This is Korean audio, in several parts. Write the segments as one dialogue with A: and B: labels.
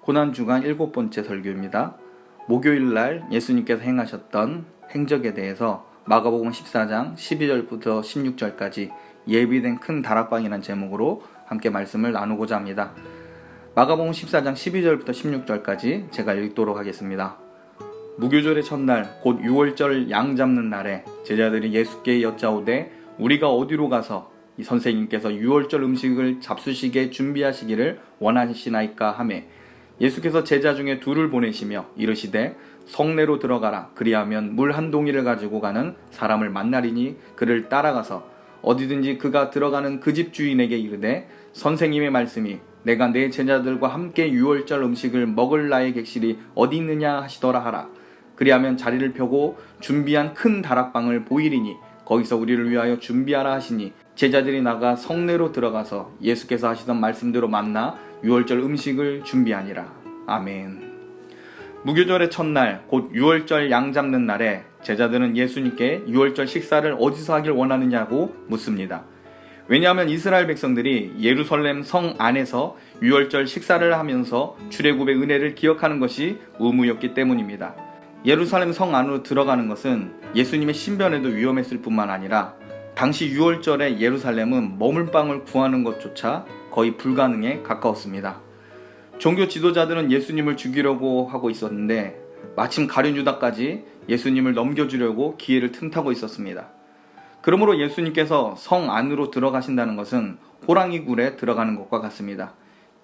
A: 고난주간 7번째 설교입니다. 목요일날 예수님께서 행하셨던 행적에 대해서 마가복음 14장 12절부터 16절까지 예비된 큰 다락방이라는 제목으로 함께 말씀을 나누고자 합니다. 마가복음 14장 12절부터 16절까지 제가 읽도록 하겠습니다. 무교절의 첫날 곧 6월절 양 잡는 날에 제자들이 예수께 여짜오되 우리가 어디로 가서 이 선생님께서 6월절 음식을 잡수시게 준비하시기를 원하시나이까 하매 예수께서 제자 중에 둘을 보내시며 이르시되 성내로 들어가라. 그리하면 물 한 동이를 가지고 가는 사람을 만나리니 그를 따라가서 어디든지 그가 들어가는 그 집 주인에게 이르되 선생님의 말씀이 내가 내 제자들과 함께 6월절 음식을 먹을 나의 객실이 어디 있느냐 하시더라 하라. 그리하면 자리를 펴고 준비한 큰 다락방을 보이리니 거기서 우리를 위하여 준비하라 하시니 제자들이 나가 성내로 들어가서 예수께서 하시던 말씀대로 만나 6월절 음식을 준비하니라. 아멘. 무교절의 첫날 곧 6월절 양 잡는 날에 제자들은 예수님께 6월절 식사를 어디서 하길 원하느냐고 묻습니다. 왜냐하면 이스라엘 백성들이 예루살렘 성 안에서 6월절 식사를 하면서 출애굽의 은혜를 기억하는 것이 의무였기 때문입니다. 예루살렘 성 안으로 들어가는 것은 예수님의 신변에도 위험했을 뿐만 아니라 당시 6월절에 예루살렘은 머물 방을 구하는 것조차 거의 불가능에 가까웠습니다. 종교 지도자들은 예수님을 죽이려고 하고 있었는데 마침 가룟 유다까지 예수님을 넘겨주려고 기회를 틈타고 있었습니다. 그러므로 예수님께서 성 안으로 들어가신다는 것은 호랑이 굴에 들어가는 것과 같습니다.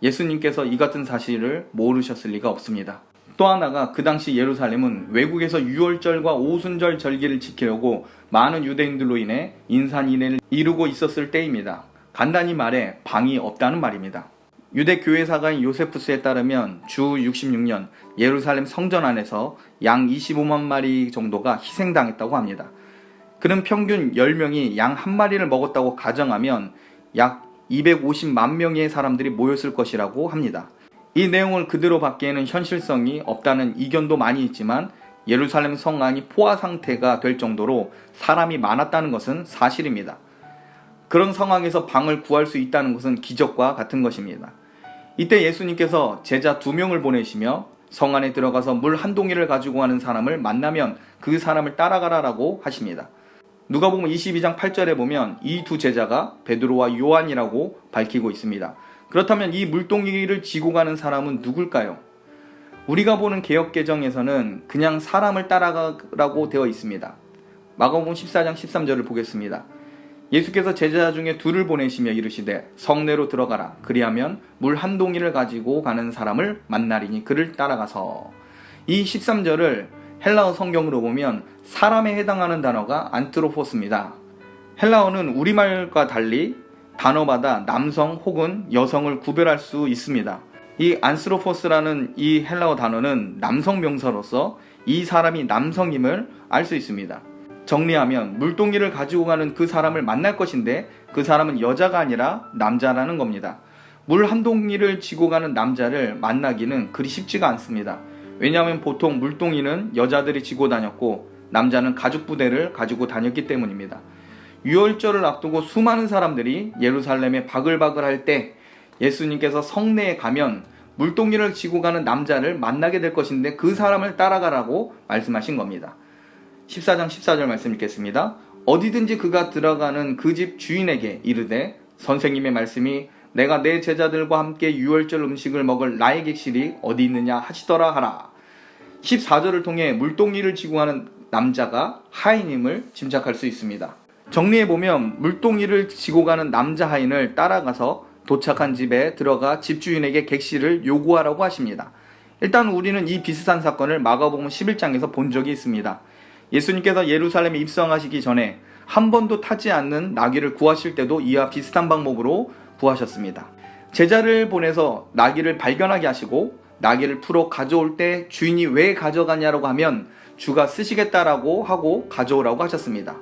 A: 예수님께서 이 같은 사실을 모르셨을 리가 없습니다. 또 하나가 그 당시 예루살렘은 외국에서 6월절과 오순절 절기를 지키려고 많은 유대인들로 인해 인산인해를 이루고 있었을 때입니다. 간단히 말해 방이 없다는 말입니다. 유대 교회사가인 요세푸스에 따르면 주 66년 예루살렘 성전 안에서 양 25만 마리 정도가 희생당했다고 합니다. 그는 평균 10명이 양 한 마리를 먹었다고 가정하면 약 250만 명의 사람들이 모였을 것이라고 합니다. 이 내용을 그대로 받기에는 현실성이 없다는 이견도 많이 있지만 예루살렘 성 안이 포화 상태가 될 정도로 사람이 많았다는 것은 사실입니다. 그런 상황에서 방을 구할 수 있다는 것은 기적과 같은 것입니다. 이때 예수님께서 제자 2명을 보내시며 성 안에 들어가서 물 한 동이를 가지고 가는 사람을 만나면 그 사람을 따라가라라고 하십니다. 누가복음 22장 8절에 보면 이 두 제자가 베드로와 요한이라고 밝히고 있습니다. 그렇다면 이 물동이를 지고 가는 사람은 누굴까요? 우리가 보는 개역개정에서는 그냥 사람을 따라가라고 되어 있습니다. 마가복음 14장 13절을 보겠습니다. 예수께서 제자 중에 둘을 보내시며 이르시되 성내로 들어가라. 그리하면 물 한 동이를 가지고 가는 사람을 만나리니 그를 따라가서. 이 13절을 헬라어 성경으로 보면 사람에 해당하는 단어가 안트로포스입니다. 헬라어는 우리말과 달리 단어마다 남성 혹은 여성을 구별할 수 있습니다. 이 안스로포스라는 이 헬라어 단어는 남성 명사로서 이 사람이 남성임을 알 수 있습니다. 정리하면 물동이를 가지고 가는 그 사람을 만날 것인데 그 사람은 여자가 아니라 남자라는 겁니다. 물 한 동이를 지고 가는 남자를 만나기는 그리 쉽지가 않습니다. 왜냐하면 보통 물동이는 여자들이 지고 다녔고 남자는 가죽 부대를 가지고 다녔기 때문입니다. 6월절을 앞두고 수많은 사람들이 예루살렘에 바글바글 할 때 예수님께서 성내에 가면 물동이를 지고 가는 남자를 만나게 될 것인데 그 사람을 따라가라고 말씀하신 겁니다. 14장 14절 말씀 읽겠습니다. 어디든지 그가 들어가는 그 집 주인에게 이르되 선생님의 말씀이 내가 내 제자들과 함께 6월절 음식을 먹을 나의 객실이 어디 있느냐 하시더라 하라. 14절을 통해 물동이를 지고 가는 남자가 하인임을 짐작할 수 있습니다. 정리해보면 물동이를 지고 가는 남자 하인을 따라가서 도착한 집에 들어가 집주인에게 객실을 요구하라고 하십니다. 일단 우리는 이 비슷한 사건을 마가복음 11장에서 본 적이 있습니다. 예수님께서 예루살렘에 입성하시기 전에 한 번도 타지 않는 나귀를 구하실 때도 이와 비슷한 방법으로 구하셨습니다. 제자를 보내서 나귀를 발견하게 하시고 나귀를 풀어 가져올 때 주인이 왜 가져가냐고 하면 주가 쓰시겠다라고 하고 가져오라고 하셨습니다.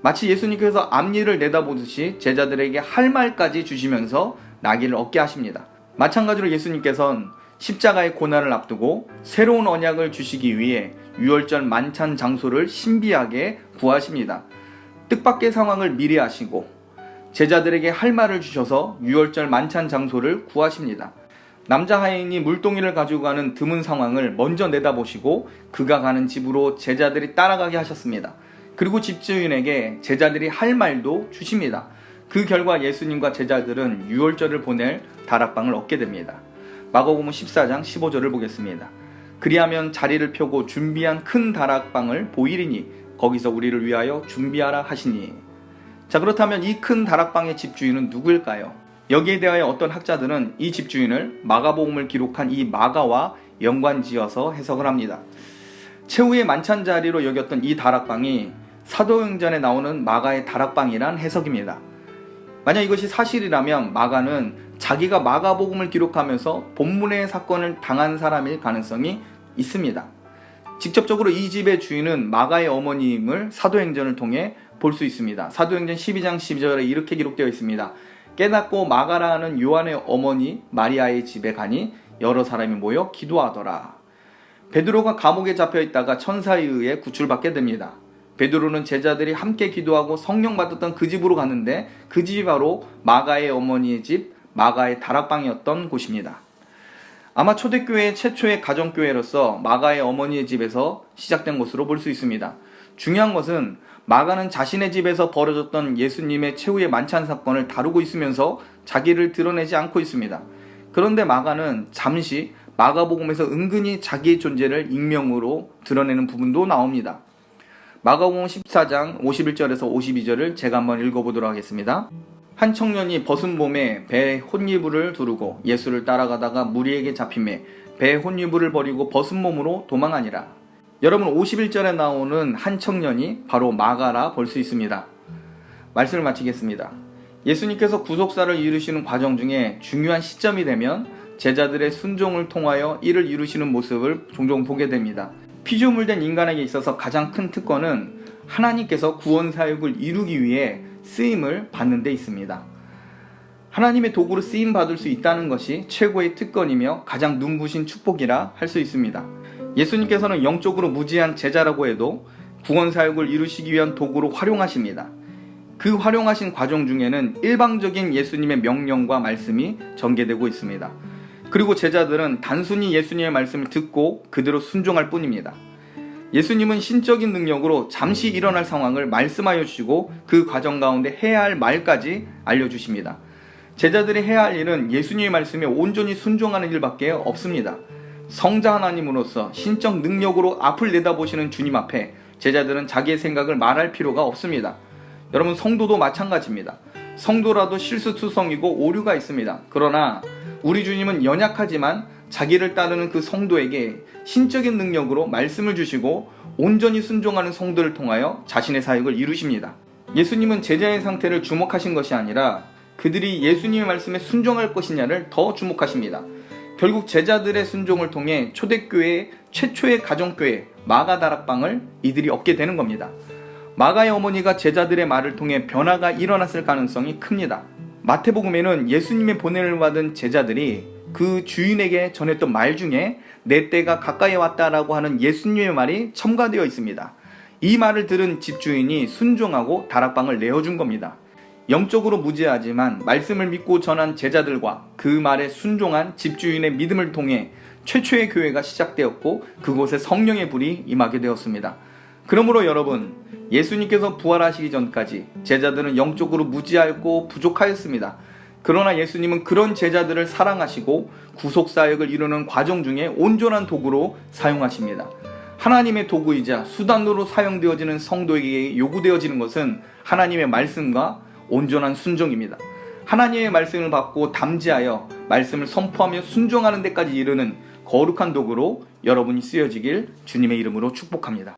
A: 마치 예수님께서 앞니를 내다보듯이 제자들에게 할 말까지 주시면서 나귀를 얻게 하십니다. 마찬가지로 예수님께서는 십자가의 고난을 앞두고 새로운 언약을 주시기 위해 6월절 만찬 장소를 신비하게 구하십니다. 뜻밖의 상황을 미리 아시고 제자들에게 할 말을 주셔서 6월절 만찬 장소를 구하십니다. 남자 하인이 물동이를 가지고 가는 드문 상황을 먼저 내다보시고 그가 가는 집으로 제자들이 따라가게 하셨습니다. 그리고 집주인에게 제자들이 할 말도 주십니다. 그 결과 예수님과 제자들은 유월절을 보낼 다락방을 얻게 됩니다. 마가복음 14장 15절을 보겠습니다. 그리하면 자리를 펴고 준비한 큰 다락방을 보이리니 거기서 우리를 위하여 준비하라 하시니. 자, 그렇다면 이 큰 다락방의 집주인은 누구일까요? 여기에 대하여 어떤 학자들은 이 집주인을 마가복음을 기록한 이 마가와 연관지어서 해석을 합니다. 최후의 만찬 자리로 여겼던 이 다락방이 사도행전에 나오는 마가의 다락방이란 해석입니다. 만약 이것이 사실이라면 마가는 자기가 마가복음을 기록하면서 본문의 사건을 당한 사람일 가능성이 있습니다. 직접적으로 이 집의 주인은 마가의 어머님을 사도행전을 통해 볼 수 있습니다. 사도행전 12장 12절에 이렇게 기록되어 있습니다. 깨닫고 마가라는 요한의 어머니 마리아의 집에 가니 여러 사람이 모여 기도하더라. 베드로가 감옥에 잡혀 있다가 천사에 의해 구출받게 됩니다. 베드로는 제자들이 함께 기도하고 성령 받았던 그 집으로 갔는데 그 집이 바로 마가의 어머니의 집, 마가의 다락방이었던 곳입니다. 아마 초대교회의 최초의 가정교회로서 마가의 어머니의 집에서 시작된 것으로 볼 수 있습니다. 중요한 것은 마가는 자신의 집에서 벌어졌던 예수님의 최후의 만찬 사건을 다루고 있으면서 자기를 드러내지 않고 있습니다. 그런데 마가는 잠시 마가복음에서 은근히 자기의 존재를 익명으로 드러내는 부분도 나옵니다. 마가복음 14장 51절에서 52절을 제가 한번 읽어보도록 하겠습니다. 한 청년이 벗은 몸에 배에 혼이불을 두르고 예수를 따라가다가 무리에게 잡히매 배에 혼이불을 버리고 벗은 몸으로 도망하니라. 여러분, 51절에 나오는 한 청년이 바로 마가라 볼 수 있습니다. 말씀을 마치겠습니다. 예수님께서 구속사를 이루시는 과정 중에 중요한 시점이 되면 제자들의 순종을 통하여 이를 이루시는 모습을 종종 보게 됩니다. 피조물된 인간에게 있어서 가장 큰 특권은 하나님께서 구원 사역을 이루기 위해 쓰임을 받는 데 있습니다. 하나님의 도구로 쓰임 받을 수 있다는 것이 최고의 특권이며 가장 눈부신 축복이라 할 수 있습니다. 예수님께서는 영적으로 무지한 제자라고 해도 구원 사역을 이루시기 위한 도구로 활용하십니다. 그 활용하신 과정 중에는 일방적인 예수님의 명령과 말씀이 전개되고 있습니다. 그리고 제자들은 단순히 예수님의 말씀을 듣고 그대로 순종할 뿐입니다. 예수님은 신적인 능력으로 잠시 일어날 상황을 말씀하여 주시고 그 과정 가운데 해야 할 말까지 알려주십니다. 제자들이 해야 할 일은 예수님의 말씀에 온전히 순종하는 일밖에 없습니다. 성자 하나님으로서 신적 능력으로 앞을 내다보시는 주님 앞에 제자들은 자기의 생각을 말할 필요가 없습니다. 여러분, 성도도 마찬가지입니다. 성도라도 실수투성이고 오류가 있습니다. 그러나 우리 주님은 연약하지만 자기를 따르는 그 성도에게 신적인 능력으로 말씀을 주시고 온전히 순종하는 성도를 통하여 자신의 사역을 이루십니다. 예수님은 제자의 상태를 주목하신 것이 아니라 그들이 예수님의 말씀에 순종할 것이냐를 더 주목하십니다. 결국 제자들의 순종을 통해 초대교회의 최초의 가정교회 마가 다락방을 이들이 얻게 되는 겁니다. 마가의 어머니가 제자들의 말을 통해 변화가 일어났을 가능성이 큽니다. 마태복음에는 예수님의 보냄을 받은 제자들이 그 주인에게 전했던 말 중에 내 때가 가까이 왔다라고 하는 예수님의 말이 첨가되어 있습니다. 이 말을 들은 집주인이 순종하고 다락방을 내어준 겁니다. 영적으로 무지하지만 말씀을 믿고 전한 제자들과 그 말에 순종한 집주인의 믿음을 통해 최초의 교회가 시작되었고 그곳에 성령의 불이 임하게 되었습니다. 그러므로 여러분, 예수님께서 부활하시기 전까지 제자들은 영적으로 무지하였고 부족하였습니다. 그러나 예수님은 그런 제자들을 사랑하시고 구속사역을 이루는 과정 중에 온전한 도구로 사용하십니다. 하나님의 도구이자 수단으로 사용되어지는 성도에게 요구되어지는 것은 하나님의 말씀과 온전한 순종입니다. 하나님의 말씀을 받고 담지하여 말씀을 선포하며 순종하는 데까지 이르는 거룩한 도구로 여러분이 쓰여지길 주님의 이름으로 축복합니다.